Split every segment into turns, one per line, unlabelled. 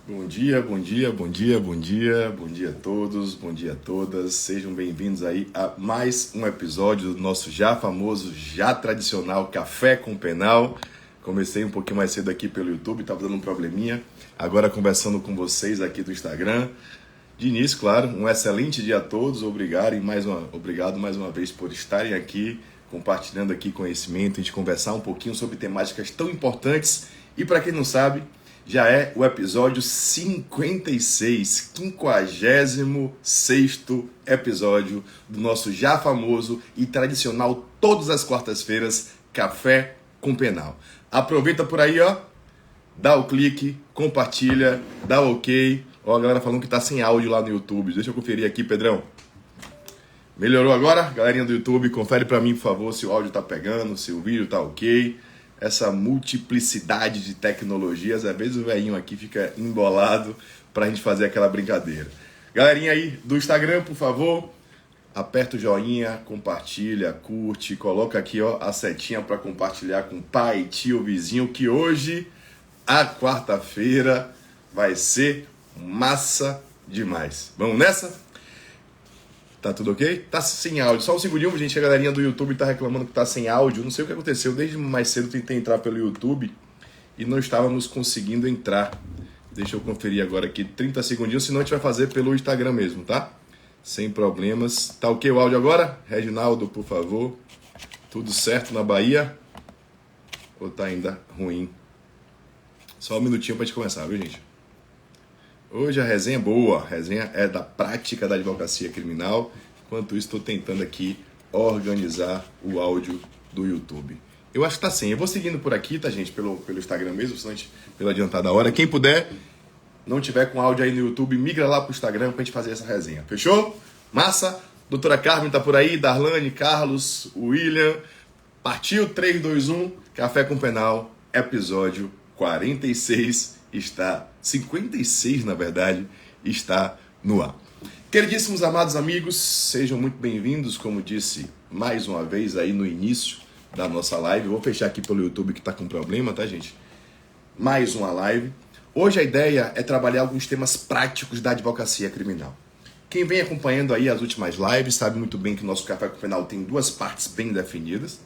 Bom dia, bom dia, bom dia, bom dia, bom dia a todos, bom dia a todas. Sejam bem-vindos aí a mais um episódio do nosso já famoso, já tradicional Café com Penal. Comecei um pouquinho mais cedo aqui pelo YouTube, estava dando um probleminha. Agora conversando com vocês aqui do Instagram. De início, claro, um excelente dia a todos. Obrigado mais uma vez por estarem aqui, compartilhando aqui conhecimento, a gente conversar um pouquinho sobre temáticas tão importantes. E para quem não sabe, já é o episódio 56, 56º episódio do nosso já famoso e tradicional todas as quartas-feiras Café com Penal. Aproveita por aí, ó, dá o clique, compartilha, dá o ok. Ó, a galera falando que tá sem áudio lá no YouTube. Deixa eu conferir aqui, Pedrão. Melhorou agora? Galerinha do YouTube, confere pra mim, por favor, se o áudio tá pegando, se o vídeo tá ok. Essa multiplicidade de tecnologias, às vezes o velhinho aqui fica embolado pra gente fazer aquela brincadeira. Galerinha aí do Instagram, por favor, aperta o joinha, compartilha, curte, coloca aqui, ó, a setinha para compartilhar com pai, tio, vizinho, que hoje, a quarta-feira, vai ser massa demais. Vamos nessa? Tá tudo ok? Tá sem áudio. Só um segundinho, gente. A galerinha do YouTube tá reclamando que tá sem áudio. Não sei o que aconteceu. Desde mais cedo tentei entrar pelo YouTube e não estávamos conseguindo entrar. Deixa eu conferir agora aqui 30 segundinhos, senão a gente vai fazer pelo Instagram mesmo, tá? Sem problemas. Tá ok o áudio agora? Reginaldo, por favor. Tudo certo na Bahia? Ou tá ainda ruim? Só um minutinho pra gente começar, viu, gente? Hoje a resenha é boa, a resenha é da prática da advocacia criminal. Enquanto isso, estou tentando aqui organizar o áudio do YouTube. Eu acho que tá sem. Eu vou seguindo por aqui, tá, gente? Pelo Instagram mesmo, senão pela adiantada hora. Quem puder, não tiver com áudio aí no YouTube, migra lá pro Instagram pra gente fazer essa resenha. Fechou? Massa? Doutora Carmen tá por aí, Darlane, Carlos, William. Partiu 3, 2, 1, Café com Penal, episódio 46. 56, na verdade, está no ar. Queridíssimos amados amigos, sejam muito bem-vindos, como disse mais uma vez aí no início da nossa live. Eu vou fechar aqui pelo YouTube que está com problema, tá, gente? Mais uma live. Hoje a ideia é trabalhar alguns temas práticos da advocacia criminal. Quem vem acompanhando aí as últimas lives sabe muito bem que o nosso Café com Penal tem duas partes bem definidas.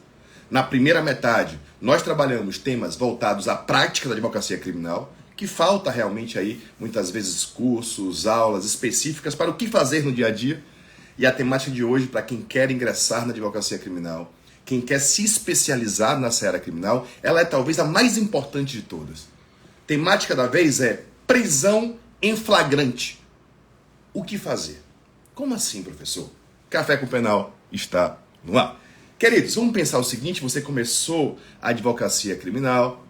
Na primeira metade, nós trabalhamos temas voltados à prática da advocacia criminal, que falta realmente aí, muitas vezes, cursos, aulas específicas para o que fazer no dia a dia. E a temática de hoje, para quem quer ingressar na advocacia criminal, quem quer se especializar na seara criminal, ela é talvez a mais importante de todas. Temática da vez é prisão em flagrante. O que fazer? Como assim, professor? Café com Penal está no ar. Queridos, vamos pensar o seguinte, você começou a advocacia criminal,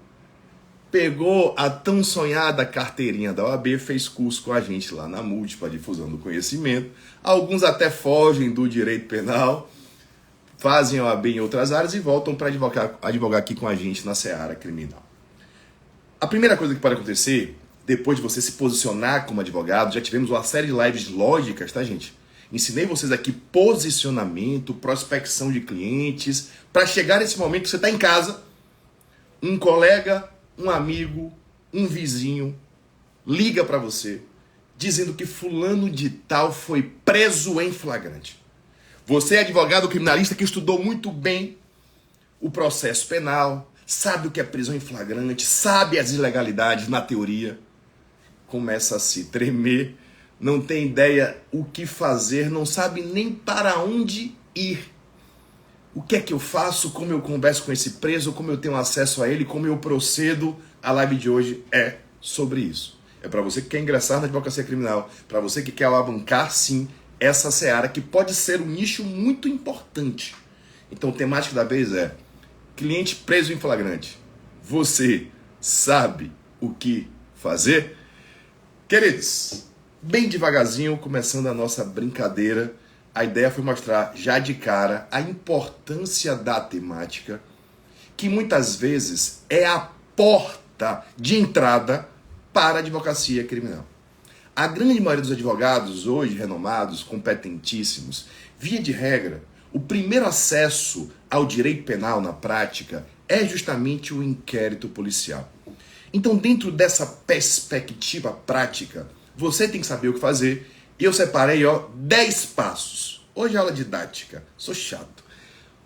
pegou a tão sonhada carteirinha da OAB, fez curso com a gente lá na Múltipla Difusão do Conhecimento. Alguns até fogem do direito penal, fazem a OAB em outras áreas e voltam para advogar aqui com a gente na seara criminal. A primeira coisa que pode acontecer, depois de você se posicionar como advogado, já tivemos uma série de lives lógicas, tá, gente? Ensinei vocês aqui posicionamento, prospecção de clientes, para chegar nesse momento que você está em casa, um colega, um amigo, um vizinho, liga para você, dizendo que fulano de tal foi preso em flagrante. Você é advogado criminalista que estudou muito bem o processo penal, sabe o que é prisão em flagrante, sabe as ilegalidades na teoria, começa a se tremer, não tem ideia o que fazer, não sabe nem para onde ir. O que é que eu faço, como eu converso com esse preso, como eu tenho acesso a ele, como eu procedo? A live de hoje é sobre isso. É para você que quer ingressar na advocacia criminal, para você que quer alavancar, sim, essa seara, que pode ser um nicho muito importante. Então, a temática da vez é cliente preso em flagrante. Você sabe o que fazer? Queridos, bem devagarzinho, começando a nossa brincadeira, a ideia foi mostrar já de cara a importância da temática, que muitas vezes é a porta de entrada para a advocacia criminal. A grande maioria dos advogados, hoje renomados, competentíssimos, via de regra, o primeiro acesso ao direito penal na prática é justamente o inquérito policial. Então, dentro dessa perspectiva prática, você tem que saber o que fazer. E eu separei, 10 passos. Hoje é aula didática, sou chato.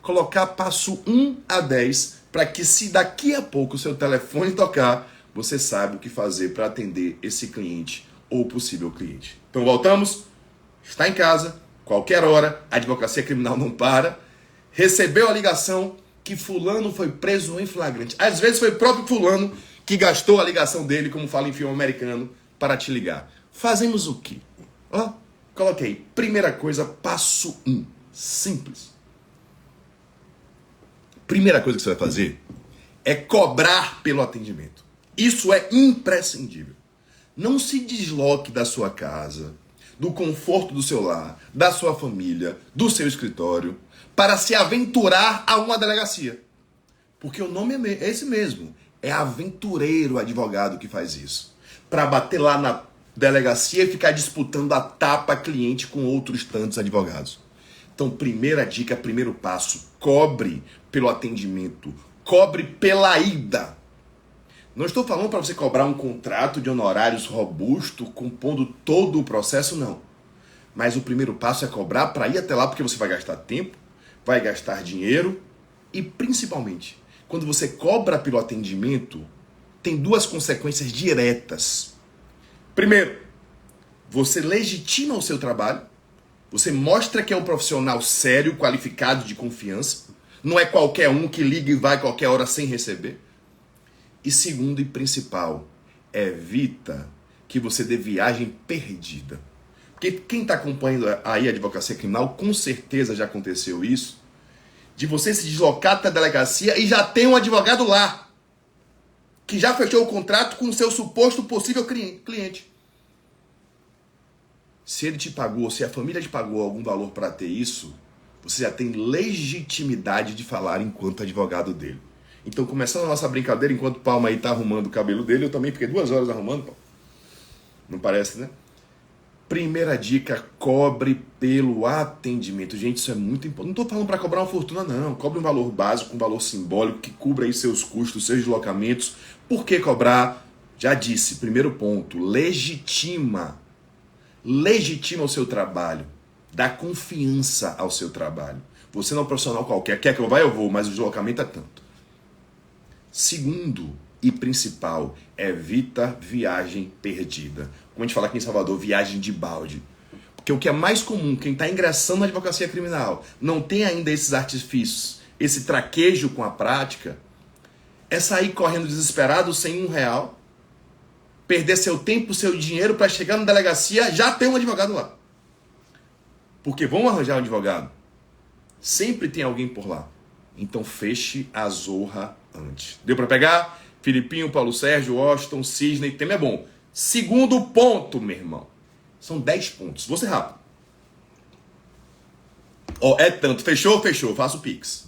Colocar passo 1 a 10 para que se daqui a pouco o seu telefone tocar, você sabe o que fazer para atender esse cliente ou possível cliente. Então voltamos, está em casa, qualquer hora, a advocacia criminal não para, recebeu a ligação que fulano foi preso em flagrante. Às vezes foi o próprio fulano que gastou a ligação dele, como fala em filme americano, para te ligar. Fazemos o quê? Coloquei, primeira coisa, passo 1, simples. Primeira coisa que você vai fazer é cobrar pelo atendimento. Isso é imprescindível. Não se desloque da sua casa, do conforto do seu lar, da sua família, do seu escritório, para se aventurar a uma delegacia. Porque o nome é esse mesmo. É aventureiro advogado que faz isso. Para bater lá na delegacia e ficar disputando a tapa cliente com outros tantos advogados. Então, primeira dica, primeiro passo, cobre pelo atendimento, cobre pela ida. Não estou falando para você cobrar um contrato de honorários robusto, compondo todo o processo, não. Mas o primeiro passo é cobrar para ir até lá, porque você vai gastar tempo, vai gastar dinheiro e, principalmente, quando você cobra pelo atendimento, tem duas consequências diretas. Primeiro, você legitima o seu trabalho, você mostra que é um profissional sério, qualificado, de confiança, não é qualquer um que liga e vai qualquer hora sem receber. E segundo e principal, evita que você dê viagem perdida. Porque quem está acompanhando aí a advocacia criminal, com certeza já aconteceu isso, de você se deslocar até a delegacia e já tem um advogado lá, que já fechou o contrato com o seu suposto possível cliente. Se ele te pagou, se a família te pagou algum valor para ter isso, você já tem legitimidade de falar enquanto advogado dele. Então, começando a nossa brincadeira, enquanto o Palma aí tá arrumando o cabelo dele, eu também fiquei 2 horas arrumando, Palma. Não parece, né? Primeira dica, cobre pelo atendimento. Gente, isso é muito importante. Não estou falando para cobrar uma fortuna, não. Cobre um valor básico, um valor simbólico, que cubra aí seus custos, seus deslocamentos. Por que cobrar? Já disse, primeiro ponto, legitima o seu trabalho. Dá confiança ao seu trabalho. Você não é um profissional qualquer. Quer que eu vá, eu vou, mas o deslocamento é tanto. Segundo e principal, evita viagem perdida. Como a gente fala aqui em Salvador, viagem de balde. Porque o que é mais comum, quem está ingressando na advocacia criminal, não tem ainda esses artifícios, esse traquejo com a prática, é sair correndo desesperado sem R$1, perder seu tempo, seu dinheiro para chegar na delegacia, já tem um advogado lá. Porque vão arranjar um advogado. Sempre tem alguém por lá. Então feche a zorra antes. Deu para pegar? Filipinho, Paulo Sérgio, Washington, Cisney, tema é bom. Segundo ponto, meu irmão. São 10 pontos. Vou ser rápido. É tanto. Fechou? Fechou. Faço o Pix.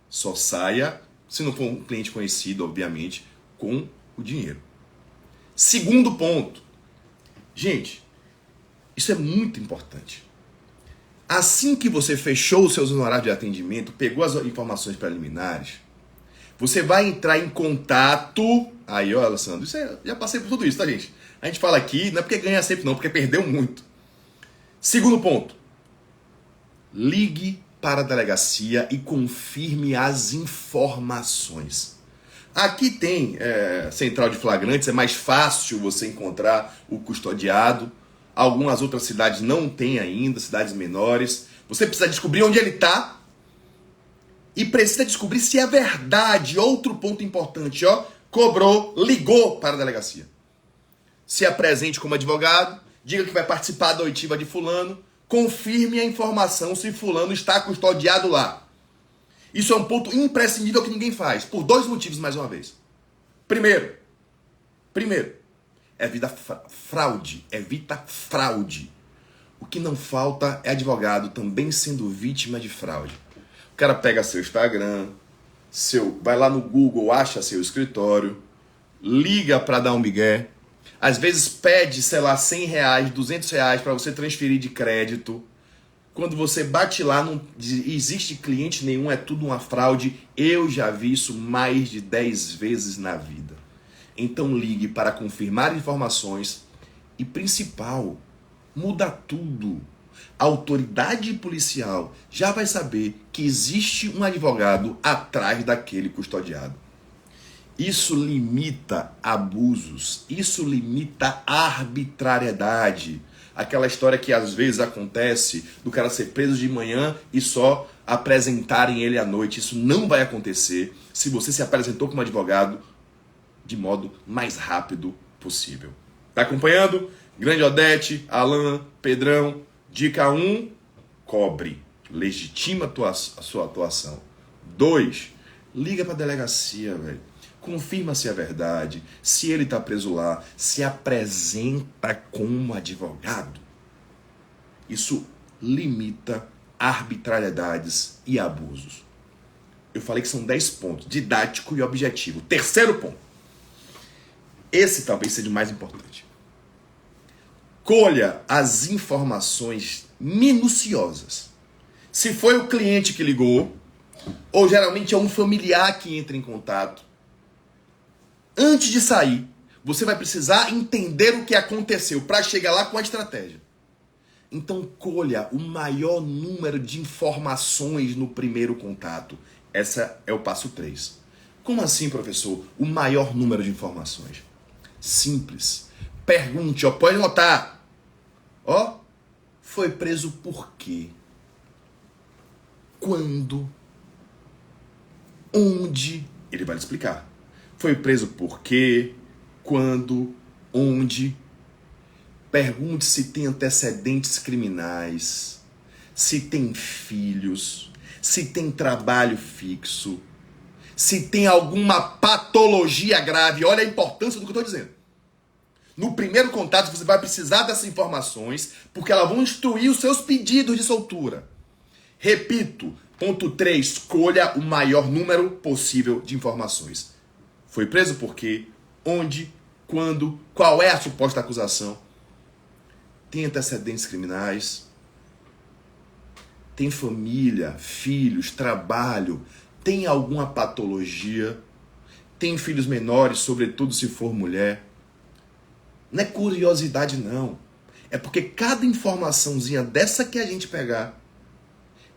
Só saia, se não for um cliente conhecido, obviamente, com o dinheiro. Segundo ponto. Gente, isso é muito importante. Assim que você fechou os seus honorários de atendimento, pegou as informações preliminares, você vai entrar em contato... Aí, ó, Alessandro, já passei por tudo isso, tá, gente? A gente fala aqui, não é porque ganha sempre não, porque perdeu muito. Segundo ponto. Ligue para a delegacia e confirme as informações. Aqui tem central de flagrantes, é mais fácil você encontrar o custodiado. Algumas outras cidades não têm ainda, cidades menores. Você precisa descobrir onde ele está e precisa descobrir se é verdade. Outro ponto importante, cobrou, ligou para a delegacia. Se apresente como advogado, diga que vai participar da oitiva de fulano, confirme a informação se fulano está custodiado lá. Isso é um ponto imprescindível que ninguém faz, por 2 motivos mais uma vez. Primeiro, evita fraude. O que não falta é advogado também sendo vítima de fraude. O cara pega seu Instagram, vai lá no Google, acha seu escritório, liga para dar um migué, às vezes pede, sei lá, R$100, R$200 para você transferir de crédito. Quando você bate lá, não existe cliente nenhum, é tudo uma fraude. Eu já vi isso mais de 10 vezes na vida. Então ligue para confirmar informações e, principal, muda tudo. A autoridade policial já vai saber que existe um advogado atrás daquele custodiado. Isso limita abusos, isso limita arbitrariedade. Aquela história que às vezes acontece do cara ser preso de manhã e só apresentarem ele à noite. Isso não vai acontecer se você se apresentou como advogado de modo mais rápido possível. Tá acompanhando? Grande Odete, Alan, Pedrão. Dica 1, cobre. Legitima a sua atuação. 2, liga para a delegacia, velho. Confirma se é verdade, se ele está preso lá, se apresenta como advogado. Isso limita arbitrariedades e abusos. Eu falei que são 10 pontos, didático e objetivo. Terceiro ponto. Esse talvez seja o mais importante. Colha as informações minuciosas. Se foi o cliente que ligou, ou geralmente é um familiar que entra em contato, antes de sair, você vai precisar entender o que aconteceu para chegar lá com a estratégia. Então, colha o maior número de informações no primeiro contato. Esse é o passo 3. Como assim, professor? O maior número de informações. Simples. Pergunte, ó, pode notar. Ó, foi preso por quê? Quando? Onde? Ele vai lhe explicar. Foi preso por quê? Quando? Onde? Pergunte se tem antecedentes criminais, se tem filhos, se tem trabalho fixo, se tem alguma patologia grave. Olha a importância do que eu estou dizendo. No primeiro contato você vai precisar dessas informações, porque elas vão instruir os seus pedidos de soltura. Repito, ponto 3, escolha o maior número possível de informações. Foi preso por quê? Onde? Quando? Qual é a suposta acusação? Tem antecedentes criminais? Tem família, filhos, trabalho? Tem alguma patologia? Tem filhos menores, sobretudo se for mulher? Não é curiosidade, não. É porque cada informaçãozinha dessa que a gente pegar,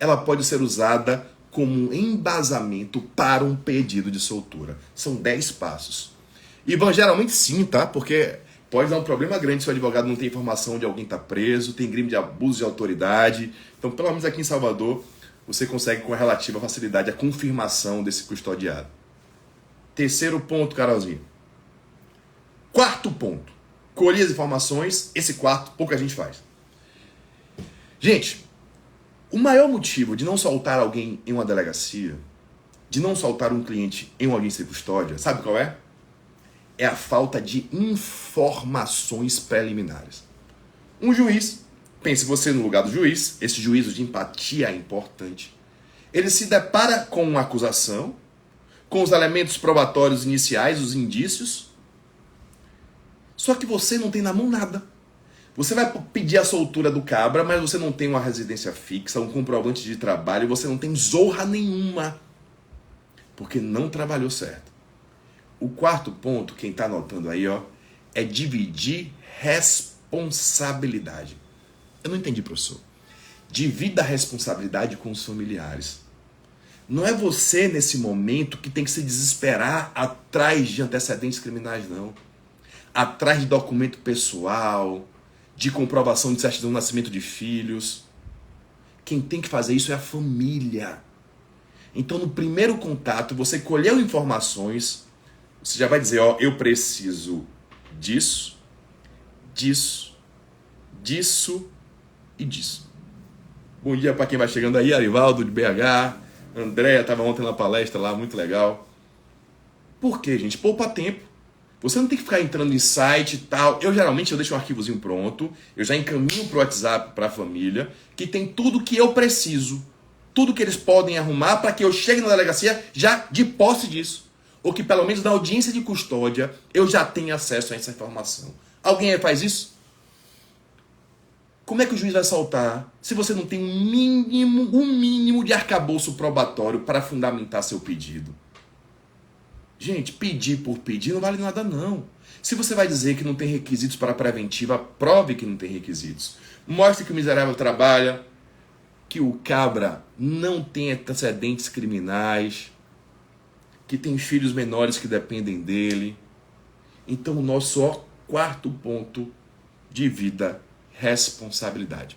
ela pode ser usada como um embasamento para um pedido de soltura. São 10 passos. E geralmente sim, tá? Porque pode dar um problema grande se o advogado não tem informação de alguém está preso, tem crime de abuso de autoridade. Então, pelo menos aqui em Salvador, você consegue com relativa facilidade a confirmação desse custodiado. Terceiro ponto, Carolzinha. Quarto ponto. Colher as informações. Esse quarto, pouca gente faz. Gente, o maior motivo de não soltar alguém em uma delegacia, de não soltar um cliente em uma audiência de custódia, sabe qual é? É a falta de informações preliminares. Um juiz, pense você no lugar do juiz, esse juízo de empatia é importante. Ele se depara com uma acusação, com os elementos probatórios iniciais, os indícios, só que você não tem na mão nada. Você vai pedir a soltura do cabra, mas você não tem uma residência fixa, um comprovante de trabalho, você não tem zorra nenhuma, porque não trabalhou certo. O quarto ponto, quem está anotando aí, ó, é dividir responsabilidade. Eu não entendi, professor. Divida a responsabilidade com os familiares. Não é você, nesse momento, que tem que se desesperar atrás de antecedentes criminais, não. Atrás de documento pessoal, de comprovação de certidão de nascimento de filhos. Quem tem que fazer isso é a família. Então, no primeiro contato, você colheu informações, você já vai dizer, ó, eu preciso disso, disso, disso e disso. Bom dia para quem vai chegando aí, Arivaldo de BH, Andréia, estava ontem na palestra lá, muito legal. Por quê, gente? Poupa tempo. Você não tem que ficar entrando em site e tal. Eu deixo um arquivozinho pronto, eu já encaminho pro WhatsApp para a família, que tem tudo que eu preciso, tudo que eles podem arrumar para que eu chegue na delegacia já de posse disso. Ou que pelo menos na audiência de custódia eu já tenha acesso a essa informação. Alguém aí faz isso? Como é que o juiz vai soltar se você não tem um mínimo de arcabouço probatório para fundamentar seu pedido? Gente, pedir por pedir não vale nada não. Se você vai dizer que não tem requisitos para a preventiva, prove que não tem requisitos. Mostre que o miserável trabalha, que o cabra não tem antecedentes criminais, que tem filhos menores que dependem dele. Então o nosso quarto ponto de vida, responsabilidade.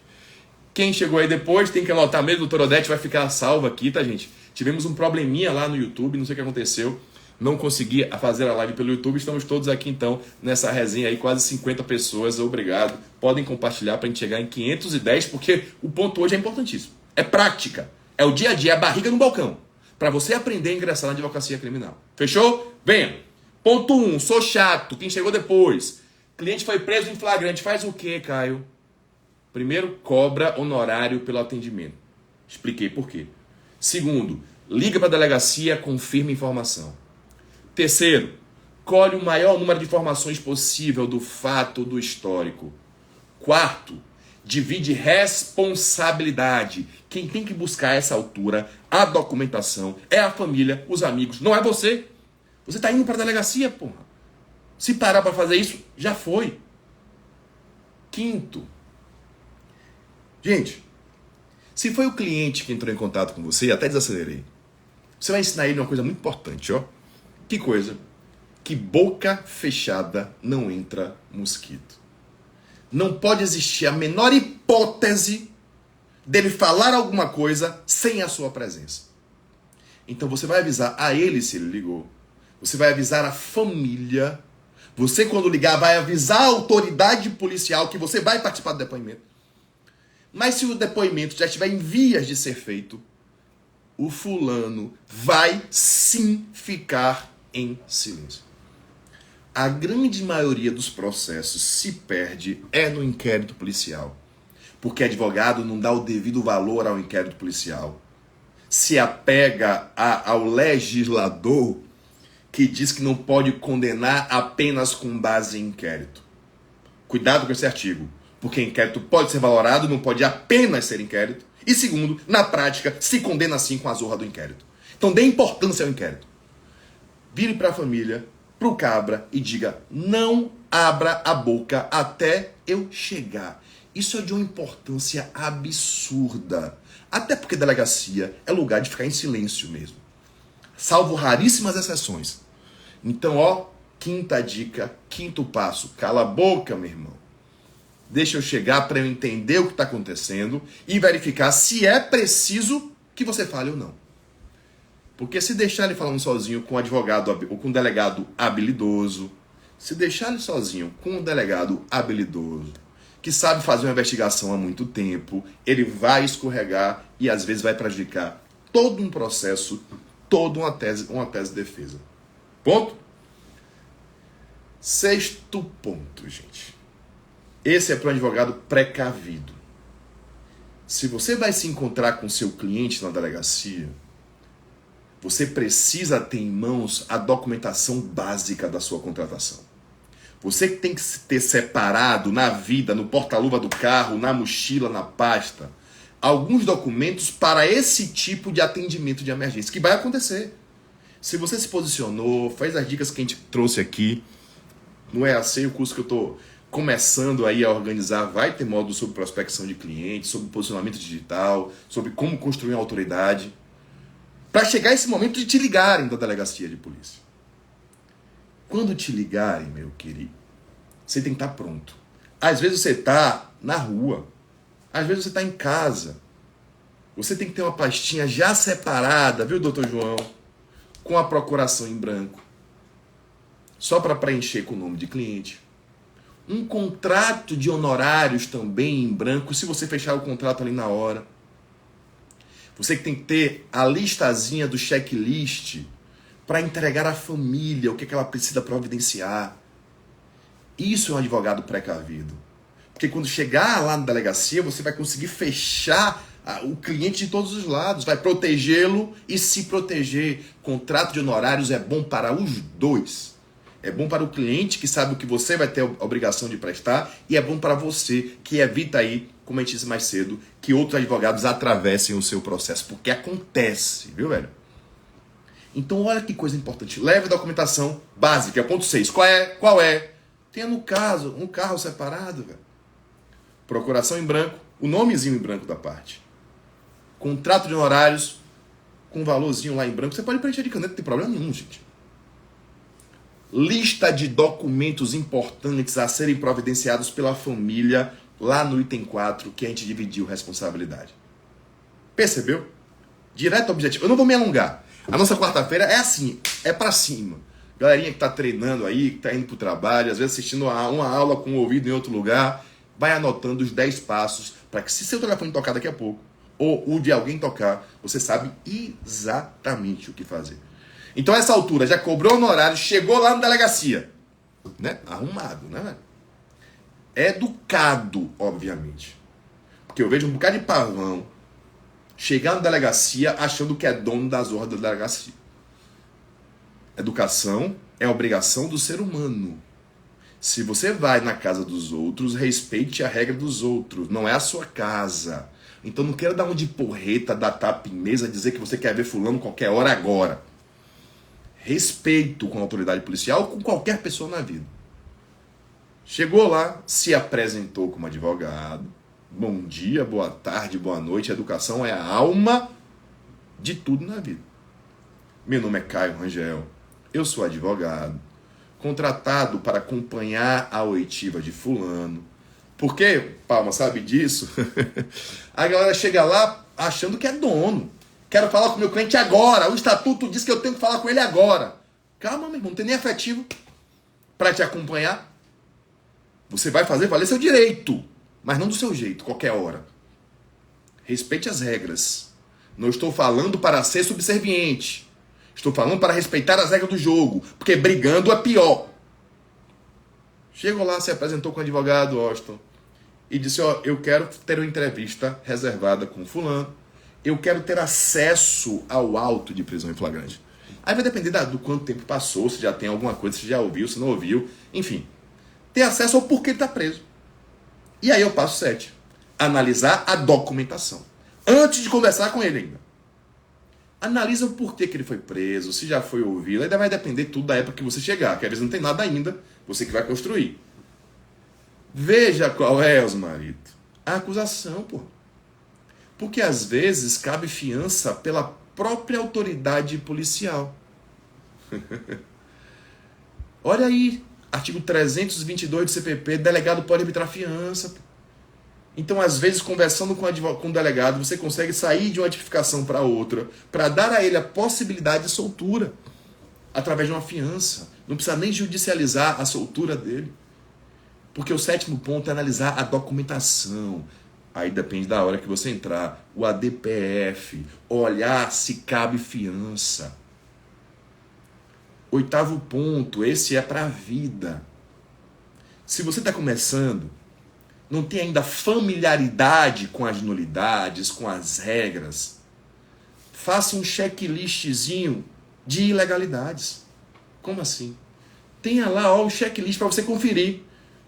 Quem chegou aí depois tem que anotar mesmo, doutor Odete vai ficar salvo aqui, tá, gente? Tivemos um probleminha lá no YouTube, não sei o que aconteceu. Não consegui fazer a live pelo YouTube. Estamos todos aqui, então, nessa resenha aí, quase 50 pessoas. Obrigado. Podem compartilhar para a gente chegar em 510, porque o ponto hoje é importantíssimo. É prática. É o dia a dia, é a barriga no balcão. Para você aprender a ingressar na advocacia criminal. Fechou? Venha. Ponto 1. Sou chato. Quem chegou depois? Cliente foi preso em flagrante. Faz o quê, Caio? Primeiro, cobra honorário pelo atendimento. Expliquei por quê. Segundo, liga para a delegacia, confirma informação. Terceiro, colhe o maior número de informações possível do fato, do histórico. Quarto, divide responsabilidade. Quem tem que buscar a essa altura a documentação é a família, os amigos, não é você. Você está indo para a delegacia, porra. Se parar para fazer isso, já foi. Quinto, gente, se foi o cliente que entrou em contato com você, até desacelerei, você vai ensinar ele uma coisa muito importante, ó. Que coisa? Que boca fechada não entra mosquito. Não pode existir a menor hipótese dele falar alguma coisa sem a sua presença. Então você vai avisar a ele se ele ligou. Você vai avisar a família. Você, quando ligar, vai avisar a autoridade policial que você vai participar do depoimento. Mas se o depoimento já estiver em vias de ser feito, o fulano vai sim ficar em silêncio. A grande maioria dos processos se perde no inquérito policial. Porque advogado não dá o devido valor ao inquérito policial. Se apega ao legislador que diz que não pode condenar apenas com base em inquérito. Cuidado com esse artigo. Porque inquérito pode ser valorado, não pode apenas ser inquérito. E segundo, na prática, se condena sim com a zorra do inquérito. Então dê importância ao inquérito. Vire para a família, para o cabra e diga: não abra a boca até eu chegar. Isso é de uma importância absurda. Até porque delegacia é lugar de ficar em silêncio mesmo. Salvo raríssimas exceções. Então, ó, quinta dica, quinto passo. Cala a boca, meu irmão. Deixa eu chegar para eu entender o que está acontecendo e verificar se é preciso que você fale ou não. Porque se deixar ele falando sozinho com um advogado ou com um delegado habilidoso, se deixar ele sozinho com um delegado habilidoso, que sabe fazer uma investigação há muito tempo, ele vai escorregar e às vezes vai prejudicar todo um processo, toda uma tese de defesa. Ponto? Sexto ponto, gente. Esse é para o advogado precavido. Se você vai se encontrar com seu cliente na delegacia, você precisa ter em mãos a documentação básica da sua contratação. Você tem que ter separado na vida, no porta-luva do carro, na mochila, na pasta, alguns documentos para esse tipo de atendimento de emergência, que vai acontecer. Se você se posicionou, faz as dicas que a gente trouxe aqui, no EAC, o curso que eu estou começando aí a organizar, vai ter módulo sobre prospecção de clientes, sobre posicionamento digital, sobre como construir uma autoridade, para chegar esse momento de te ligarem da delegacia de polícia. Quando te ligarem, meu querido, você tem que estar pronto. Às vezes você está na rua, às vezes você está em casa. Você tem que ter uma pastinha já separada, viu, doutor João? Com a procuração em branco. Só para preencher com o nome de cliente. Um contrato de honorários também em branco, se você fechar o contrato ali na hora. Você que tem que ter a listazinha do checklist para entregar à família o que ela precisa providenciar. Isso é um advogado precavido. Porque quando chegar lá na delegacia, você vai conseguir fechar o cliente de todos os lados. Vai protegê-lo e se proteger. Contrato de honorários é bom para os dois. É bom para o cliente, que sabe o que você vai ter a obrigação de prestar, e é bom para você, que evita aí, como a gente disse mais cedo, que outros advogados atravessem o seu processo. Porque acontece, viu, velho? Então olha que coisa importante. Leve a documentação básica, ponto 6. Qual é? Tenha no caso um carro separado, velho. Procuração em branco, o nomezinho em branco da parte. Contrato de honorários com valorzinho lá em branco. Você pode preencher de caneta, não tem problema nenhum, gente. Lista de documentos importantes a serem providenciados pela família lá no item 4, que a gente dividiu responsabilidade. Percebeu? Direto ao objetivo. Eu não vou me alongar. A nossa quarta-feira é assim, é pra cima. Galerinha que tá treinando aí, que tá indo pro trabalho, às vezes assistindo uma aula com o ouvido em outro lugar, vai anotando os 10 passos para que se seu telefone tocar daqui a pouco, ou o de alguém tocar, você sabe exatamente o que fazer. Então, a essa altura, já cobrou honorário, chegou lá na delegacia. Né? Arrumado, né, velho? Educado, obviamente. Porque eu vejo um bocado de pavão chegar na delegacia achando que é dono das ordens da delegacia. Educação é obrigação do ser humano. Se você vai na casa dos outros, respeite a regra dos outros. Não é a sua casa. Então não queira dar um de porreta, dar tapa em mesa, dizer que você quer ver fulano qualquer hora agora. Respeito com a autoridade policial ou com qualquer pessoa na vida. Chegou lá, se apresentou como advogado. Bom dia, boa tarde, boa noite. A educação é a alma de tudo na vida. Meu nome é Caio Rangel. Eu sou advogado, contratado para acompanhar a oitiva de fulano. Por quê? Palma sabe disso? A galera chega lá achando que é dono. Quero falar com o meu cliente agora. O estatuto diz que eu tenho que falar com ele agora. Calma, meu irmão, não tem nem efetivo para te acompanhar. Você vai fazer valer seu direito, mas não do seu jeito, qualquer hora. Respeite as regras. Não estou falando para ser subserviente. Estou falando para respeitar as regras do jogo, porque brigando é pior. Chegou lá, se apresentou com o advogado Austin e disse, ó, eu quero ter uma entrevista reservada com fulano, eu quero ter acesso ao auto de prisão em flagrante. Aí vai depender do quanto tempo passou, se já tem alguma coisa, se já ouviu, se não ouviu, enfim. Ter acesso ao porquê ele está preso. E aí eu passo 7. Analisar a documentação. Antes de conversar com ele ainda. Analisa o porquê que ele foi preso, se já foi ouvido. Ainda vai depender tudo da época que você chegar, que às vezes não tem nada ainda, você que vai construir. Veja qual é, Osmarito, a acusação, pô. Porque às vezes cabe fiança pela própria autoridade policial. Olha aí, artigo 322 do CPP, delegado pode arbitrar fiança, pô. Então, às vezes, conversando com o delegado, você consegue sair de uma tipificação para outra, para dar a ele a possibilidade de soltura, através de uma fiança. Não precisa nem judicializar a soltura dele. Porque o 7º ponto é analisar a documentação. Aí depende da hora que você entrar. O ADPF, olhar se cabe fiança. 8º ponto, esse é para a vida. Se você está começando, não tem ainda familiaridade com as nulidades, com as regras, faça um checklistzinho de ilegalidades. Como assim? Tenha lá o checklist para você conferir.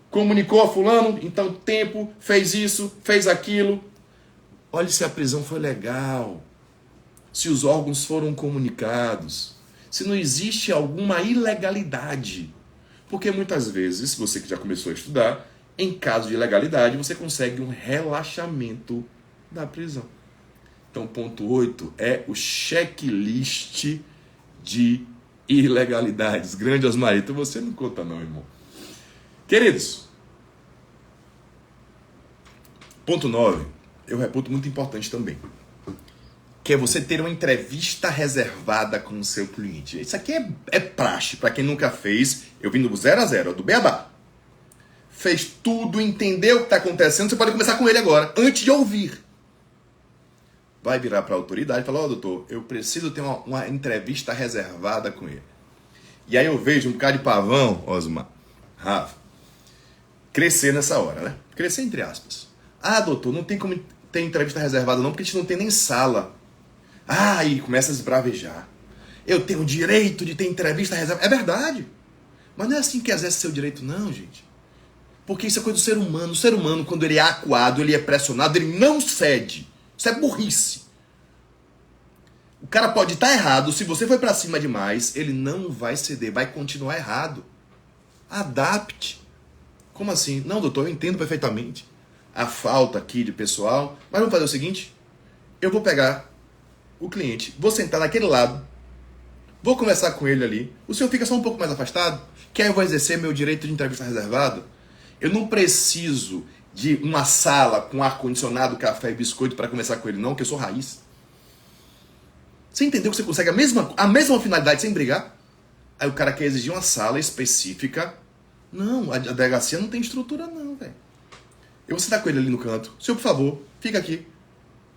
Comunicou a fulano, então tempo, fez isso, fez aquilo. Olhe se a prisão foi legal, se os órgãos foram comunicados, se não existe alguma ilegalidade. Porque muitas vezes, você que já começou a estudar, em caso de ilegalidade, você consegue um relaxamento da prisão. Então, ponto 8 é o checklist de ilegalidades. Grande Osmarito, você não conta não, irmão. Queridos, ponto 9, eu reputo muito importante também, que é você ter uma entrevista reservada com o seu cliente. Isso aqui é praxe, para quem nunca fez, eu vim do 0 a 0, do beabá. Fez tudo, entendeu o que está acontecendo, você pode começar com ele agora, antes de ouvir. Vai virar para a autoridade e falar, ó, doutor, eu preciso ter uma entrevista reservada com ele. E aí eu vejo um bocado de pavão, Osmar, Rafa, crescer nessa hora, né? Crescer entre aspas. Ah, doutor, não tem como ter entrevista reservada não, porque a gente não tem nem sala. Ah, e começa a esbravejar. Eu tenho o direito de ter entrevista reservada. É verdade. Mas não é assim que exerce seu direito não, gente. Porque isso é coisa do ser humano. O ser humano, quando ele é acuado, ele é pressionado, ele não cede. Isso é burrice. O cara pode estar errado, se você foi para cima demais, ele não vai ceder, vai continuar errado. Adapte. Como assim? Não, doutor, eu entendo perfeitamente a falta aqui de pessoal, mas vamos fazer o seguinte, eu vou pegar o cliente, vou sentar naquele lado, vou conversar com ele ali, o senhor fica só um pouco mais afastado, que aí eu vou exercer meu direito de entrevista reservado. Eu não preciso de uma sala com ar-condicionado, café e biscoito para conversar com ele, não, que eu sou raiz. Você entendeu que você consegue a mesma finalidade sem brigar? Aí o cara quer exigir uma sala específica. Não, a delegacia não tem estrutura não, velho. Eu vou sentar com ele ali no canto. Senhor, por favor, fica aqui.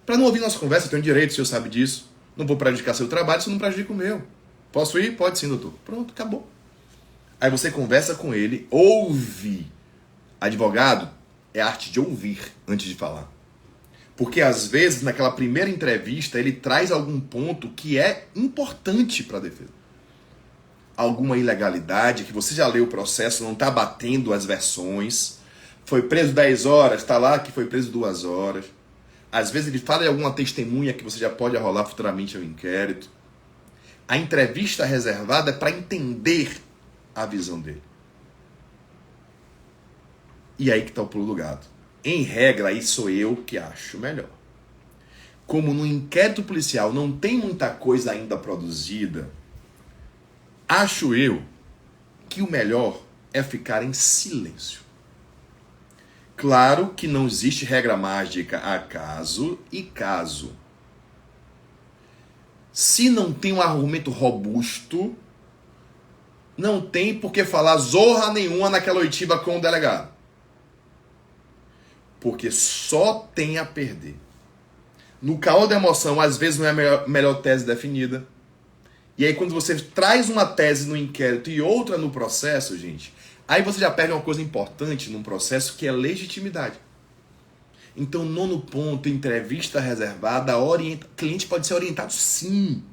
Para não ouvir nossa conversa, eu tenho direito, o senhor sabe disso. Não vou prejudicar seu trabalho, isso não prejudica o meu. Posso ir? Pode sim, doutor. Pronto, acabou. Aí você conversa com ele, ouve. Advogado é arte de ouvir antes de falar. Porque às vezes, naquela primeira entrevista, ele traz algum ponto que é importante para a defesa. Alguma ilegalidade, que você já leu o processo, não está batendo as versões. Foi preso 10 horas, está lá que foi preso 2 horas. Às vezes ele fala de alguma testemunha que você já pode arrolar futuramente ao inquérito. A entrevista reservada é para entender a visão dele. E aí que está o pulo do gato. Em regra, aí sou eu que acho melhor. Como no inquérito policial não tem muita coisa ainda produzida, acho eu que o melhor é ficar em silêncio. Claro que não existe regra mágica a caso e caso. Se não tem um argumento robusto, não tem por que falar zorra nenhuma naquela oitiva com o delegado. Porque só tem a perder. No caô da emoção, às vezes não é a melhor tese definida. E aí quando você traz uma tese no inquérito e outra no processo, gente, aí você já perde uma coisa importante num processo que é legitimidade. Então, nono ponto, entrevista reservada, o cliente pode ser orientado sim.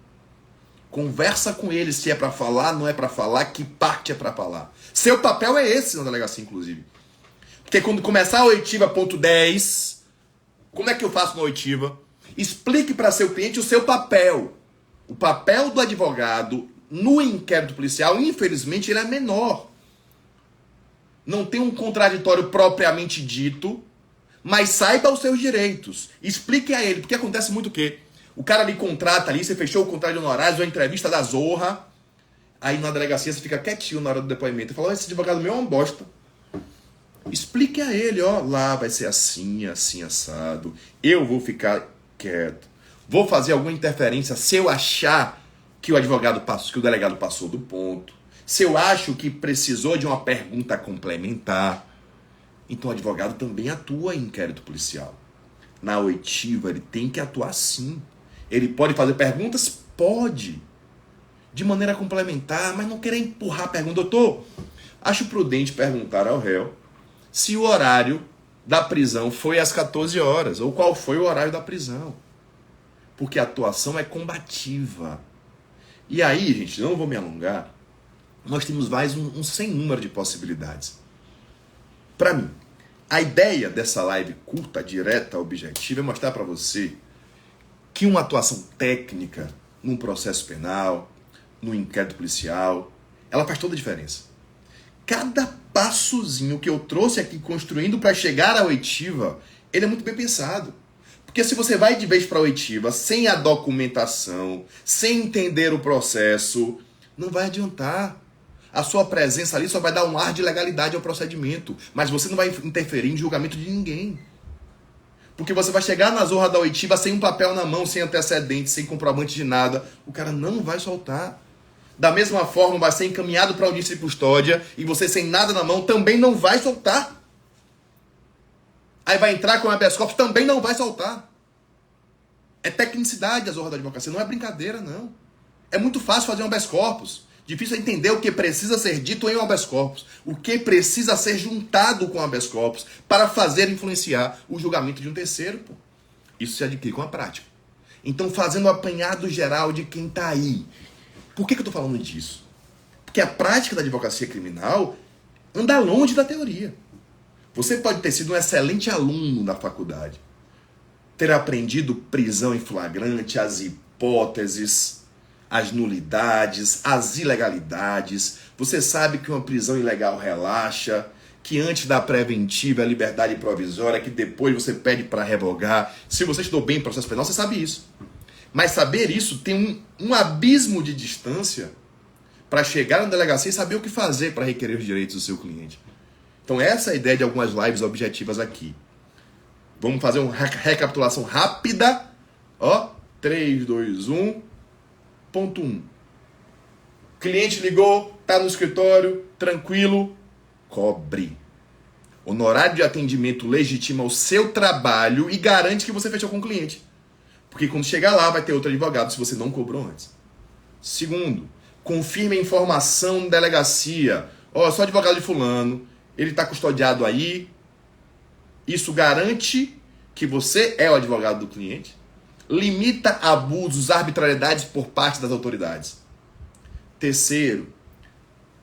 Conversa com ele se é para falar, não é para falar, que parte é para falar. Seu papel é esse na delegacia, inclusive. Porque quando começar a oitiva, ponto 10, como é que eu faço na oitiva? Explique para seu cliente o seu papel. O papel do advogado no inquérito policial, infelizmente, ele é menor. Não tem um contraditório propriamente dito, mas saiba os seus direitos. Explique a ele, porque acontece muito o quê? O cara ali contrata ali, você fechou o contrato de honorários, uma entrevista da zorra, aí na delegacia você fica quietinho na hora do depoimento e fala, esse advogado meu é uma bosta. Explique a ele, ó, lá vai ser assim, assim, assado. Eu vou ficar quieto. Vou fazer alguma interferência se eu achar que o advogado passou, que o delegado passou do ponto. Se eu acho que precisou de uma pergunta complementar. Então o advogado também atua em inquérito policial. Na oitiva ele tem que atuar sim. Ele pode fazer perguntas? Pode. De maneira complementar, mas não querer empurrar a pergunta. Doutor, acho prudente perguntar ao réu se o horário da prisão foi às 14 horas, ou qual foi o horário da prisão. Porque a atuação é combativa. E aí, gente, não vou me alongar, nós temos mais um sem número de possibilidades. Para mim, a ideia dessa live curta, direta, objetiva, é mostrar para você que uma atuação técnica num processo penal, num inquérito policial, ela faz toda a diferença. Cada passozinho que eu trouxe aqui construindo para chegar à oitiva, ele é muito bem pensado. Porque se você vai de vez para a oitiva sem a documentação, sem entender o processo, não vai adiantar. A sua presença ali só vai dar um ar de legalidade ao procedimento, mas você não vai interferir em julgamento de ninguém. Porque você vai chegar na zorra da oitiva sem um papel na mão, sem antecedente, sem comprovante de nada. O cara não vai soltar. Da mesma forma, vai ser encaminhado para audiência de custódia e você sem nada na mão também não vai soltar. Aí vai entrar com o habeas corpus, também não vai soltar. É tecnicidade a zorra da advocacia, não é brincadeira, não. É muito fácil fazer um habeas corpus. Difícil é entender o que precisa ser dito em um habeas corpus. O que precisa ser juntado com o habeas corpus para fazer influenciar o julgamento de um terceiro. Pô. Isso se adquire com a prática. Então, fazendo um apanhado geral de quem está aí. Por que eu estou falando disso? Porque a prática da advocacia criminal anda longe da teoria. Você pode ter sido um excelente aluno na faculdade, ter aprendido prisão em flagrante, as hipóteses, as nulidades, as ilegalidades. Você sabe que uma prisão ilegal relaxa, que antes da preventiva é liberdade provisória, que depois você pede para revogar. Se você estudou bem processo penal, você sabe isso. Mas saber isso tem um abismo de distância para chegar na delegacia e saber o que fazer para requerer os direitos do seu cliente. Então essa é a ideia de algumas lives objetivas aqui. Vamos fazer uma recapitulação rápida. Ó, 3, 2, 1. Ponto 1. Cliente ligou, tá no escritório, tranquilo, cobre. Honorário de atendimento legitima o seu trabalho e garante que você fechou com o cliente. Porque quando chegar lá vai ter outro advogado se você não cobrou antes. Segundo, confirme a informação na delegacia. Ó, eu sou advogado de fulano, ele está custodiado aí. Isso garante que você é o advogado do cliente. Limita abusos, arbitrariedades por parte das autoridades. Terceiro,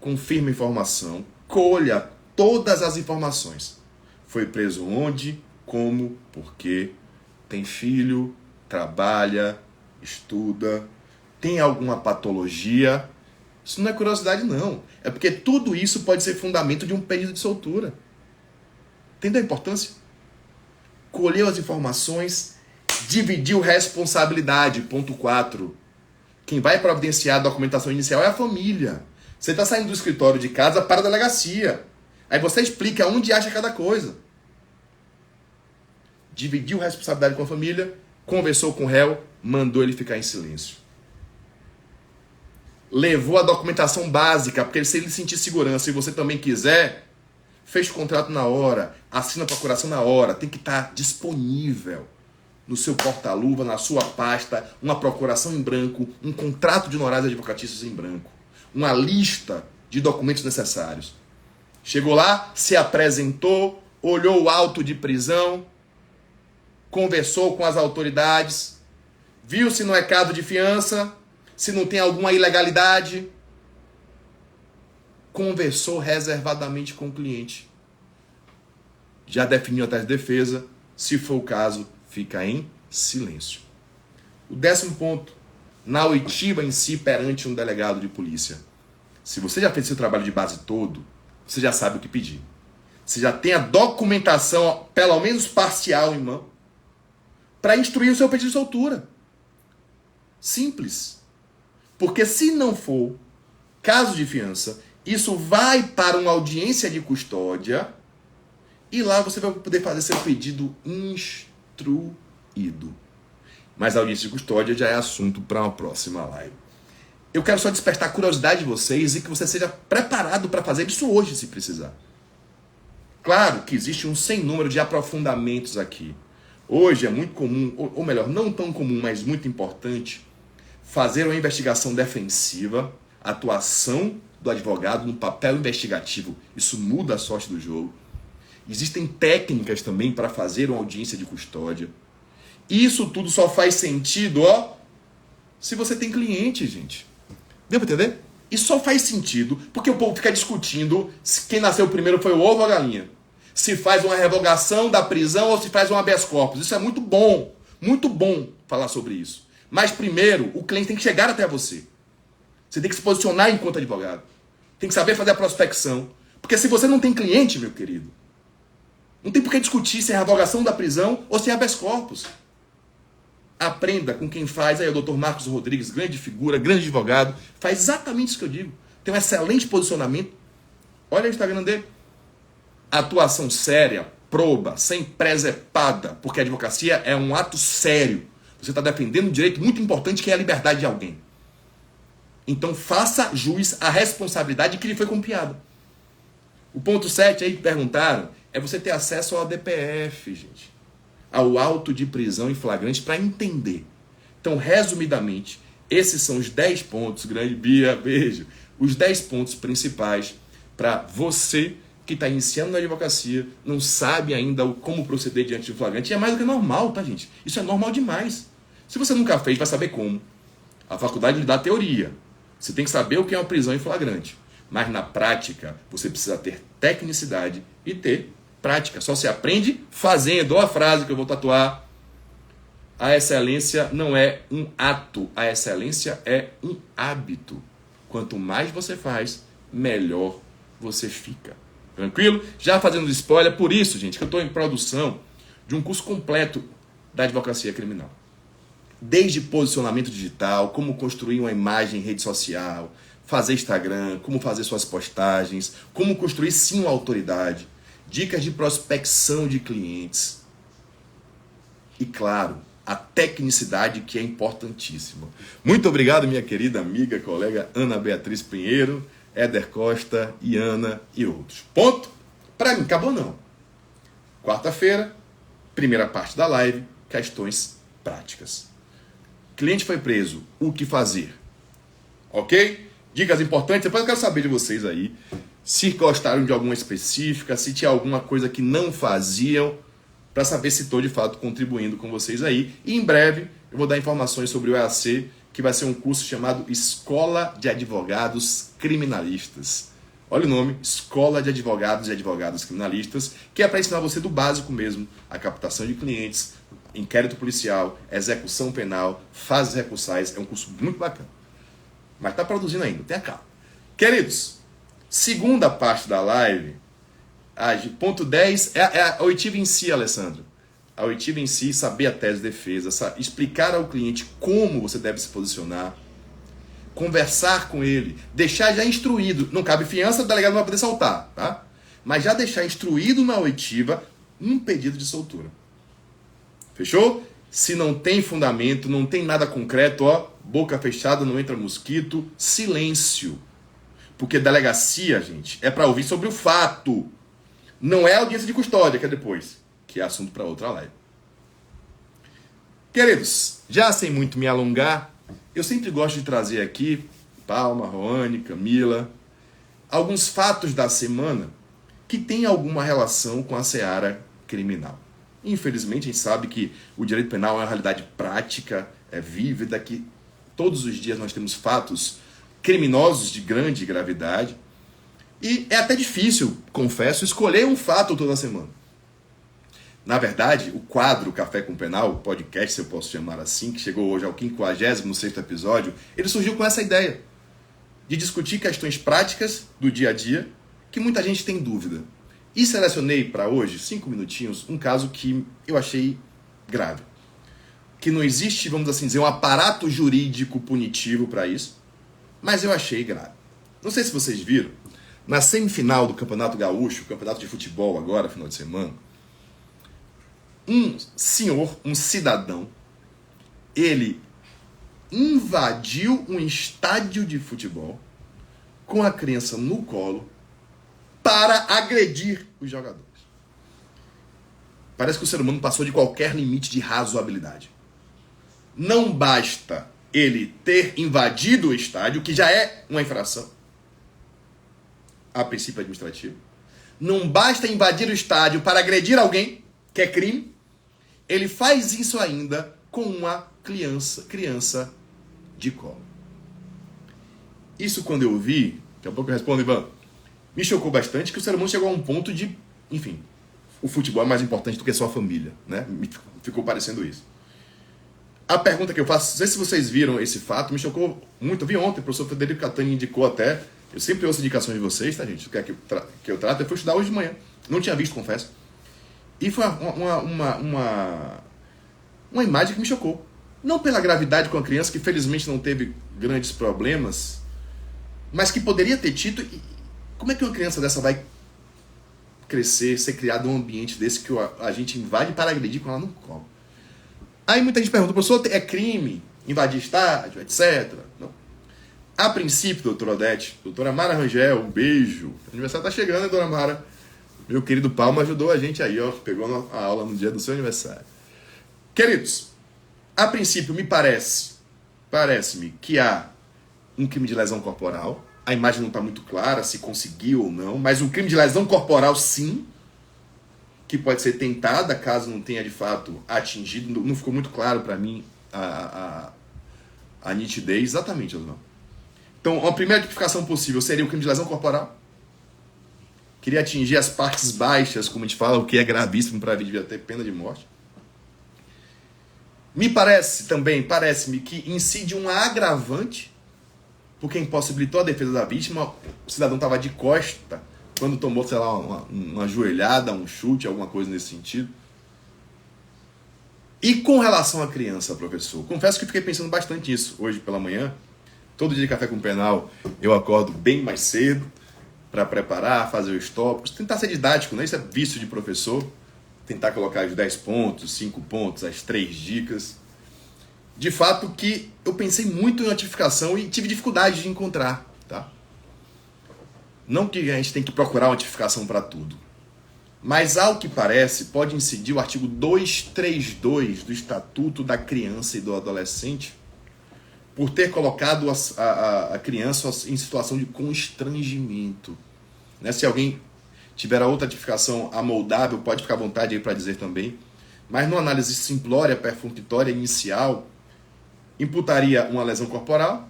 confirme a informação. Colha todas as informações. Foi preso onde, como, por quê, tem filho, trabalha, estuda, tem alguma patologia. Isso não é curiosidade, não. É porque tudo isso pode ser fundamento de um pedido de soltura. Entendeu a importância? Colheu as informações, dividiu responsabilidade. Ponto 4. Quem vai providenciar a documentação inicial é a família. Você está saindo do escritório de casa para a delegacia. Aí você explica onde acha cada coisa. Dividiu responsabilidade com a família, conversou com o réu, mandou ele ficar em silêncio. Levou a documentação básica, porque se ele sentir segurança e você também quiser, fecha o contrato na hora, assina a procuração na hora, tem que estar disponível no seu porta-luva, na sua pasta, uma procuração em branco, um contrato de honorários advocatícios em branco, uma lista de documentos necessários. Chegou lá, se apresentou, olhou o auto de prisão, conversou com as autoridades, viu se não é caso de fiança, se não tem alguma ilegalidade, conversou reservadamente com o cliente. Já definiu a tese de defesa, se for o caso, fica em silêncio. O 10º ponto, na oitiva em si perante um delegado de polícia. Se você já fez seu trabalho de base todo, você já sabe o que pedir. Você já tem a documentação, pelo menos parcial, em mão, para instruir o seu pedido de soltura. Simples. Porque se não for caso de fiança, isso vai para uma audiência de custódia e lá você vai poder fazer seu pedido instruído. Mas a audiência de custódia já é assunto para uma próxima live. Eu quero só despertar a curiosidade de vocês e que você seja preparado para fazer isso hoje, se precisar. Claro que existe um sem número de aprofundamentos aqui. Hoje é muito comum, ou melhor, não tão comum, mas muito importante, fazer uma investigação defensiva, atuação do advogado no papel investigativo. Isso muda a sorte do jogo. Existem técnicas também para fazer uma audiência de custódia. Isso tudo só faz sentido, se você tem cliente, gente. Deu para entender? Isso só faz sentido porque o povo fica discutindo se quem nasceu primeiro foi o ovo ou a galinha. Se faz uma revogação da prisão ou se faz um habeas corpus. Isso é muito bom falar sobre isso. Mas primeiro, o cliente tem que chegar até você. Você tem que se posicionar enquanto advogado. Tem que saber fazer a prospecção. Porque se você não tem cliente, meu querido, não tem por que discutir se é revogação da prisão ou se é habeas corpus. Aprenda com quem faz. Aí o Dr. Marcos Rodrigues, grande figura, grande advogado, faz exatamente isso que eu digo. Tem um excelente posicionamento. Olha o Instagram dele. Atuação séria, proba, sem presepada, porque a advocacia é um ato sério. Você está defendendo um direito muito importante que é a liberdade de alguém. Então faça jus à responsabilidade que lhe foi confiada. O ponto 7 aí que perguntaram é você ter acesso ao ADPF, gente. Ao auto de prisão em flagrante para entender. Então, resumidamente, esses são os 10 pontos, grande Bia, beijo, os 10 pontos principais para você que está iniciando na advocacia, não sabe ainda como proceder diante do flagrante. E é mais do que normal, tá, gente? Isso é normal demais. Se você nunca fez, vai saber como. A faculdade lhe dá teoria. Você tem que saber o que é uma prisão em flagrante. Mas na prática, você precisa ter tecnicidade e ter prática. Só se aprende fazendo. Olha a frase que eu vou tatuar. A excelência não é um ato, a excelência é um hábito. Quanto mais você faz, melhor você fica. Tranquilo? Já fazendo spoiler, por isso, gente, que eu estou em produção de um curso completo da advocacia criminal. Desde posicionamento digital, como construir uma imagem em rede social, fazer Instagram, como fazer suas postagens, como construir sim uma autoridade, dicas de prospecção de clientes. E claro, a tecnicidade, que é importantíssima. Muito obrigado, minha querida amiga, colega Ana Beatriz Pinheiro, Éder Costa, Iana e outros. Ponto? Para mim, acabou não. Quarta-feira, primeira parte da live, questões práticas. Cliente foi preso, o que fazer? Ok? Dicas importantes, depois eu quero saber de vocês aí, se gostaram de alguma específica, se tinha alguma coisa que não faziam, para saber se estou de fato contribuindo com vocês aí. E em breve eu vou dar informações sobre o EAC, que vai ser um curso chamado Escola de Advogados Criminalistas. Olha o nome, Escola de Advogados e Advogadas Criminalistas, que é para ensinar você do básico mesmo, a captação de clientes, inquérito policial, execução penal, fases recursais. É um curso muito bacana. Mas está produzindo ainda, tenha calma. Queridos, segunda parte da live, ponto 10, é a oitiva em si, Alessandro. A oitiva em si, saber a tese de defesa, explicar ao cliente como você deve se posicionar, conversar com ele, deixar já instruído. Não cabe fiança, o delegado não vai poder soltar, tá? Mas já deixar instruído na oitiva um pedido de soltura. Fechou? Se não tem fundamento, não tem nada concreto, ó, boca fechada, não entra mosquito, silêncio. Porque delegacia, gente, é para ouvir sobre o fato. Não é audiência de custódia, que é depois, que é assunto para outra live. Queridos, já sem muito me alongar, eu sempre gosto de trazer aqui, Palma, Roane, Camila, alguns fatos da semana que têm alguma relação com a seara criminal. Infelizmente, a gente sabe que o direito penal é uma realidade prática, é vívida, que todos os dias nós temos fatos criminosos de grande gravidade. E é até difícil, confesso, escolher um fato toda semana. Na verdade, o quadro Café com Penal, o podcast, se eu posso chamar assim, que chegou hoje ao 56º episódio, ele surgiu com essa ideia de discutir questões práticas do dia a dia que muita gente tem dúvida. E selecionei para hoje, 5 minutinhos, um caso que eu achei grave. Que não existe, vamos assim dizer, um aparato jurídico punitivo para isso, mas eu achei grave. Não sei se vocês viram, na semifinal do Campeonato Gaúcho, campeonato de futebol agora, final de semana, um senhor, um cidadão, ele invadiu um estádio de futebol com a criança no colo para agredir os jogadores. Parece que o ser humano passou de qualquer limite de razoabilidade. Não basta ele ter invadido o estádio, que já é uma infração, a princípio administrativo. Não basta invadir o estádio para agredir alguém, que é crime. Ele faz isso ainda com uma criança de colo. Isso quando eu vi, daqui a pouco eu respondo, Ivan, me chocou bastante que o ser humano chegou a um ponto de, enfim, o futebol é mais importante do que só a família, né? Me ficou parecendo isso. A pergunta que eu faço, não sei se vocês viram esse fato, me chocou muito. Eu vi ontem, o professor Federico Catani indicou até, eu sempre ouço indicações de vocês, tá, gente? O que é que eu trato, eu fui estudar hoje de manhã. Não tinha visto, confesso. E foi uma imagem que me chocou. Não pela gravidade com a criança, que felizmente não teve grandes problemas, mas que poderia ter tido. Como é que uma criança dessa vai crescer, ser criada num ambiente desse que a gente invade para agredir com ela no colo? Aí muita gente pergunta, professor, é crime invadir estádio, etc. Não. A princípio, doutora Odete, doutora Mara Rangel, um beijo. O aniversário tá chegando, né, dona Mara? Meu querido Palma ajudou a gente aí, ó. Pegou a aula no dia do seu aniversário. Queridos, a princípio parece-me que há um crime de lesão corporal. A imagem não está muito clara se conseguiu ou não, mas um crime de lesão corporal sim, que pode ser tentada caso não tenha de fato atingido. Não ficou muito claro para mim a nitidez. Exatamente, Osmar. Então, a primeira tipificação possível seria o crime de lesão corporal. Queria atingir as partes baixas, como a gente fala, o que é gravíssimo para a vida, devia ter pena de morte. Parece-me que incide um agravante, porque impossibilitou a defesa da vítima. O cidadão estava de costa quando tomou, sei lá, uma joelhada, um chute, alguma coisa nesse sentido. E com relação à criança, professor, confesso que fiquei pensando bastante nisso hoje pela manhã. Todo dia de café com penal eu acordo bem mais cedo para preparar, fazer os tópicos, tentar ser didático, né? Isso é vício de professor. Tentar colocar os 10 pontos, 5 pontos, as 3 dicas. De fato que eu pensei muito em notificação e tive dificuldade de encontrar, tá? Não que a gente tem que procurar uma notificação para tudo. Mas, ao que parece, pode incidir o artigo 232 do Estatuto da Criança e do Adolescente por ter colocado a criança em situação de constrangimento. Né? Se alguém tiver a outra tipificação amoldável, pode ficar à vontade aí para dizer também. Mas, numa análise simplória, perfunctória, inicial, imputaria uma lesão corporal,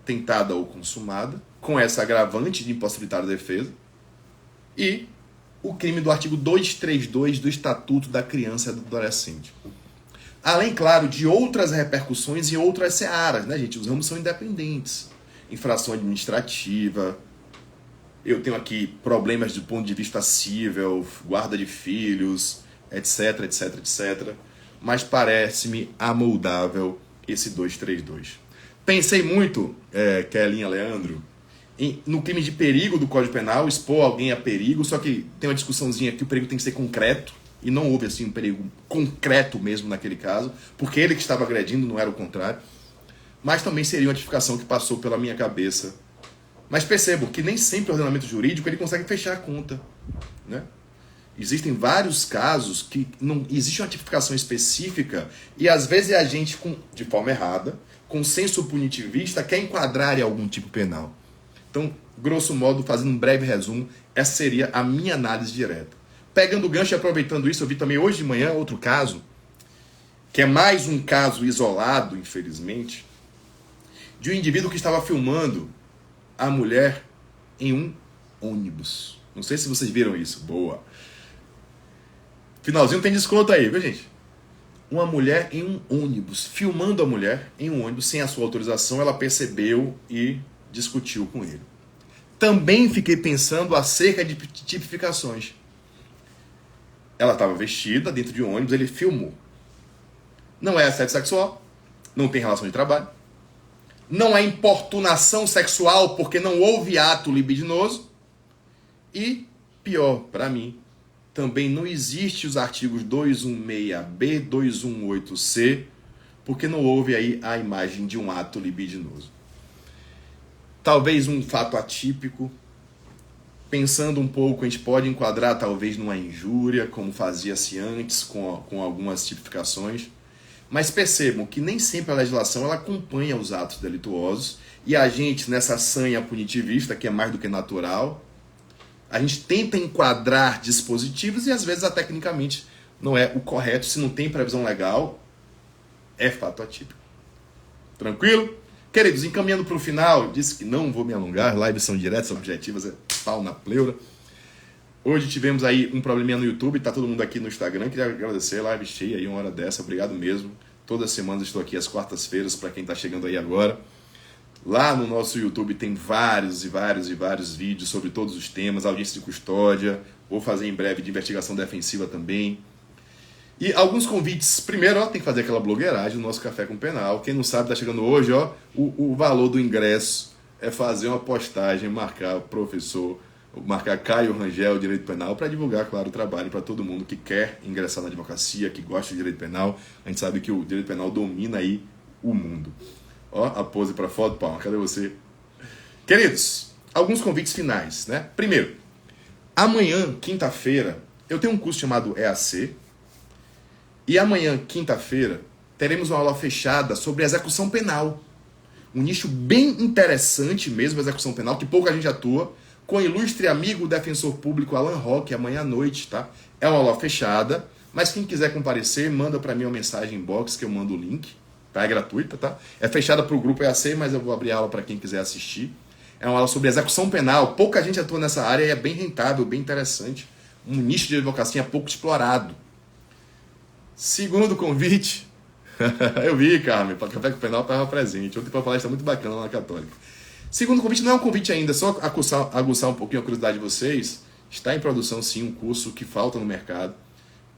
tentada ou consumada, com essa agravante de impossibilitar a defesa, e o crime do artigo 232 do Estatuto da Criança e do Adolescente. Além, claro, de outras repercussões em outras searas, né, gente? Os ramos são independentes. Infração administrativa, eu tenho aqui problemas do ponto de vista civil, guarda de filhos, etc, etc, etc. Mas parece-me amoldável esse 232. Pensei muito, Kelinha Leandro, no crime de perigo do Código Penal, expor alguém a perigo, só que tem uma discussãozinha que o perigo tem que ser concreto, e não houve assim um perigo concreto mesmo naquele caso, porque ele que estava agredindo, não era o contrário. Mas também seria uma notificação que passou pela minha cabeça. Mas percebo que nem sempre o ordenamento jurídico ele consegue fechar a conta, né? Existem vários casos que não existe uma tipificação específica e às vezes a gente, de forma errada, com senso punitivista, quer enquadrar em algum tipo penal. Então, grosso modo, fazendo um breve resumo, essa seria a minha análise direta. Pegando o gancho e aproveitando isso, eu vi também hoje de manhã outro caso, que é mais um caso isolado, infelizmente, de um indivíduo que estava filmando a mulher em um ônibus. Não sei se vocês viram isso. Boa. Finalzinho tem desconto aí, viu, gente? Uma mulher em um ônibus, filmando a mulher em um ônibus sem a sua autorização, ela percebeu e discutiu com ele. Também fiquei pensando acerca de tipificações. Ela estava vestida dentro de um ônibus, ele filmou. Não é assédio sexual, não tem relação de trabalho, não é importunação sexual porque não houve ato libidinoso e, pior para mim, também não existe os artigos 216B, 218C, porque não houve aí a imagem de um ato libidinoso. Talvez um fato atípico, pensando um pouco, a gente pode enquadrar talvez numa injúria, como fazia-se antes com algumas tipificações, mas percebam que nem sempre a legislação ela acompanha os atos delituosos e a gente, nessa sanha punitivista, que é mais do que natural, a gente tenta enquadrar dispositivos e às vezes tecnicamente não é o correto. Se não tem previsão legal, é fato atípico. Tranquilo? Queridos, encaminhando para o final, disse que não vou me alongar, lives são diretas, objetivas, é pau na pleura. Hoje tivemos aí um probleminha no YouTube, tá todo mundo aqui no Instagram, queria agradecer, live cheia aí, uma hora dessa, obrigado mesmo. Todas as semanas estou aqui às quartas-feiras, para quem está chegando aí agora. Lá no nosso YouTube tem vários vídeos sobre todos os temas, audiência de custódia, vou fazer em breve de investigação defensiva também. E alguns convites. Primeiro, tem que fazer aquela blogueiragem no nosso Café com Penal. Quem não sabe, tá chegando hoje, o valor do ingresso é fazer uma postagem, marcar o professor, marcar Caio Rangel, Direito Penal, para divulgar, claro, o trabalho para todo mundo que quer ingressar na advocacia, que gosta de Direito Penal. A gente sabe que o Direito Penal domina aí o mundo. A pose para foto, Palma, cadê você? Queridos, alguns convites finais, né? Primeiro, amanhã, quinta-feira, eu tenho um curso chamado EAC, e amanhã, quinta-feira, teremos uma aula fechada sobre execução penal. Um nicho bem interessante mesmo, execução penal, que pouca gente atua, com o ilustre amigo defensor público Alan Roque, amanhã à noite, tá? É uma aula fechada, mas quem quiser comparecer, manda para mim uma mensagem inbox que eu mando o link. Tá? É gratuita, tá? É fechada para o grupo EAC, mas eu vou abrir a aula para quem quiser assistir. É uma aula sobre execução penal. Pouca gente atua nessa área e é bem rentável, bem interessante. Um nicho de advocacia pouco explorado. Segundo convite, Eu vi, Carmen, para Café com Penal estava presente. Ontem foi uma palestra muito bacana lá na Católica. Segundo convite, não é um convite ainda, só aguçar um pouquinho a curiosidade de vocês. Está em produção, sim, um curso que falta no mercado,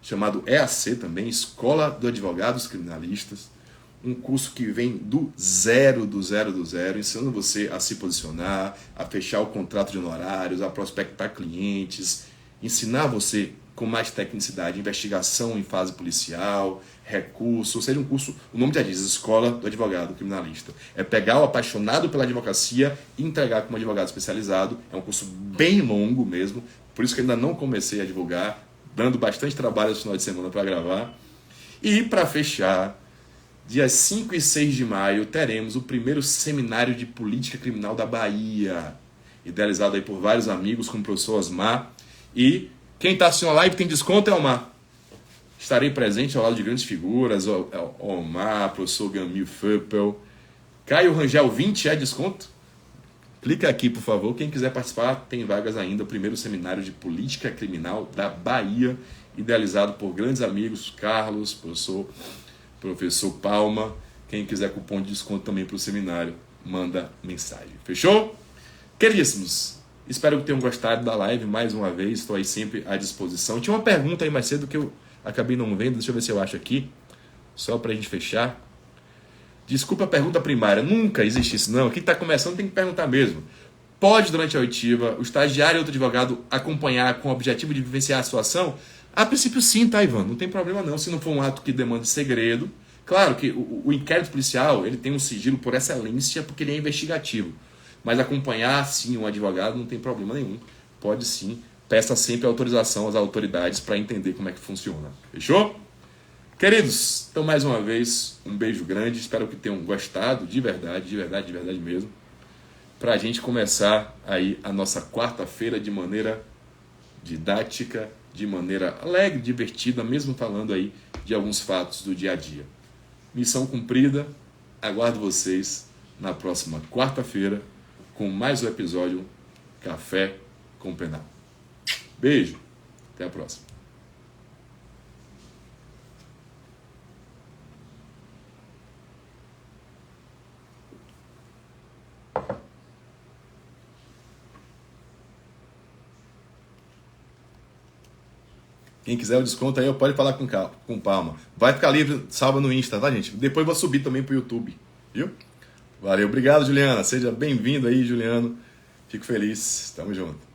chamado EAC também, Escola de Advogados Criminalistas. Um curso que vem do zero, ensinando você a se posicionar, a fechar o contrato de honorários, a prospectar clientes, ensinar você com mais tecnicidade, investigação em fase policial, recurso, ou seja, um curso, o nome já diz, Escola do Advogado Criminalista. É pegar o apaixonado pela advocacia e entregar como advogado especializado. É um curso bem longo mesmo, por isso que ainda não comecei a divulgar, dando bastante trabalho no final de semana para gravar. E para fechar, dias 5 e 6 de maio, teremos o primeiro seminário de política criminal da Bahia, idealizado aí por vários amigos, como o professor Osmar. E quem está assistindo a live tem desconto, é Omar. Estarei presente ao lado de grandes figuras, Omar, professor Gamil Föppel. Caio Rangel 20 é desconto? Clica aqui, por favor. Quem quiser participar, tem vagas ainda. O primeiro seminário de política criminal da Bahia, idealizado por grandes amigos, Carlos, professor Palma. Quem quiser cupom de desconto também para o seminário, manda mensagem. Fechou? Queridíssimos, espero que tenham gostado da live mais uma vez. Estou aí sempre à disposição. Tinha uma pergunta aí mais cedo que eu acabei não vendo. Deixa eu ver se eu acho aqui. Só para a gente fechar. Desculpa a pergunta primária. Nunca existe isso, não. Quem está começando tem que perguntar mesmo. Pode, durante a oitiva, o estagiário e outro advogado acompanhar com o objetivo de vivenciar a situação? A princípio sim, tá, Ivan? Não tem problema não. Se não for um ato que demande segredo. Claro que o inquérito policial ele tem um sigilo por excelência porque ele é investigativo. Mas acompanhar, sim, um advogado não tem problema nenhum. Pode sim. Peça sempre autorização às autoridades para entender como é que funciona. Fechou? Queridos, então mais uma vez, um beijo grande. Espero que tenham gostado, de verdade mesmo. Para a gente começar aí a nossa quarta-feira de maneira didática, de maneira alegre, divertida, mesmo falando aí de alguns fatos do dia a dia. Missão cumprida. Aguardo vocês na próxima quarta-feira com mais um episódio Café com Penal. Beijo, até a próxima. Quem quiser o desconto aí, pode falar com Palma. Vai ficar livre, salva no Insta, tá, gente? Depois vou subir também pro YouTube, viu? Valeu, obrigado, Juliana. Seja bem-vindo aí, Juliano. Fico feliz. Tamo junto.